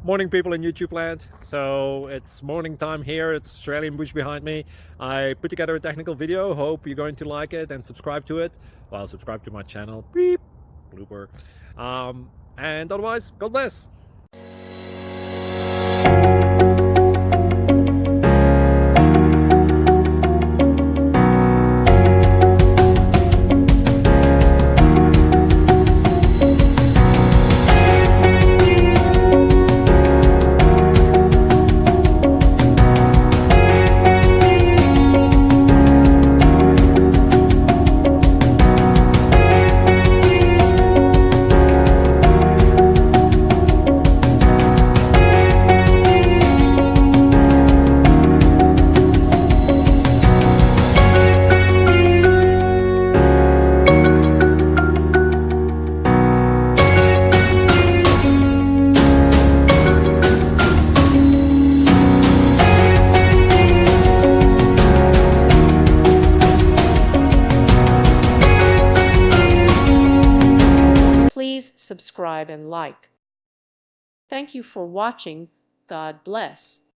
Morning, people in YouTube land. So it's morning time here. It's Australian bush behind me. I put together a technical video. Hope you're going to like it and subscribe to it. Well, subscribe to my channel. Beep, blooper. And otherwise, God bless. Please subscribe and like. Thank you for watching. God bless.